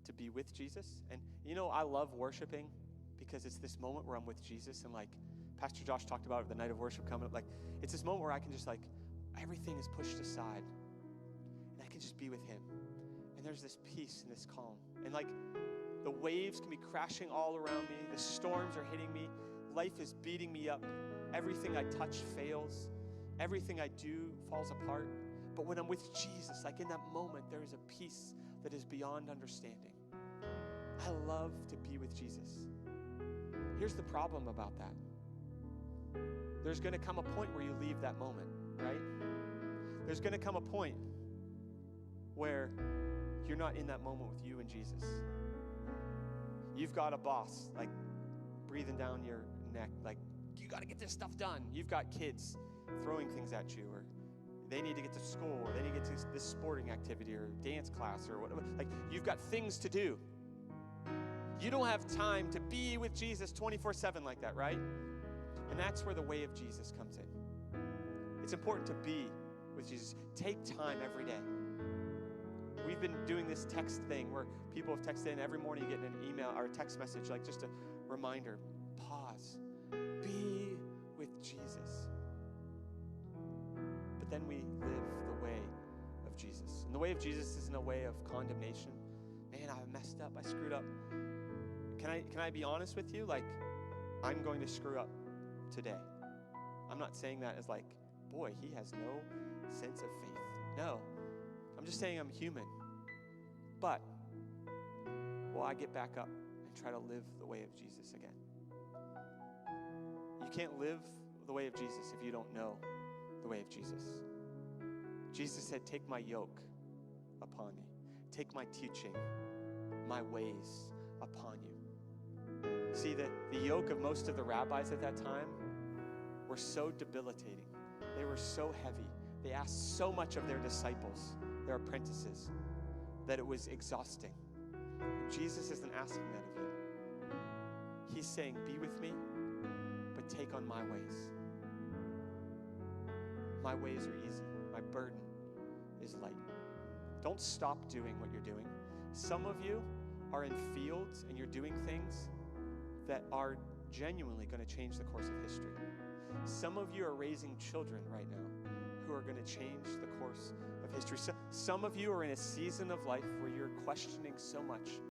to be with Jesus. And I love worshiping because it's this moment where I'm with Jesus, and like Pastor Josh talked about it, the night of worship coming up, like it's this moment where I can just like, everything is pushed aside and I can just be with him. And there's this peace and this calm. And like the waves can be crashing all around me. The storms are hitting me. Life is beating me up. Everything I touch fails. Everything I do falls apart. But when I'm with Jesus, like in that moment, there is a peace that is beyond understanding. I love to be with Jesus. Here's the problem about that. There's going to come a point where you leave that moment, right? There's going to come a point where you're not in that moment with you and Jesus. You've got a boss, like, breathing down your neck, like, you got to get this stuff done. You've got kids throwing things at you, or they need to get to school, or they need to get to this sporting activity or dance class or whatever. Like, you've got things to do. You don't have time to be with Jesus 24/7 like that, right? And that's where the way of Jesus comes in. It's important to be with Jesus. Take time every day. We've been doing this text thing where people have texted in every morning. You get an email or a text message, like just a reminder. Pause. Be with Jesus. But then we live the way of Jesus. And the way of Jesus isn't a way of condemnation. Man, I messed up. I screwed up. Can I be honest with you? Like, I'm going to screw up today. I'm not saying that as like, boy, he has no sense of faith. No. I'm just saying I'm human. But will I get back up and try to live the way of Jesus again? You can't live the way of Jesus if you don't know the way of Jesus. Jesus said, take my yoke upon you. Take my teaching, my ways upon you. See, the yoke of most of the rabbis at that time were so debilitating. They were so heavy. They asked so much of their disciples, their apprentices, that it was exhausting. Jesus isn't asking that of you. He's saying, be with me, but take on my ways. My ways are easy. My burden is light. Don't stop doing what you're doing. Some of you are in fields and you're doing things that are genuinely going to change the course of history. Some of you are raising children right now who are going to change the course of history. Some of you are in a season of life where you're questioning so much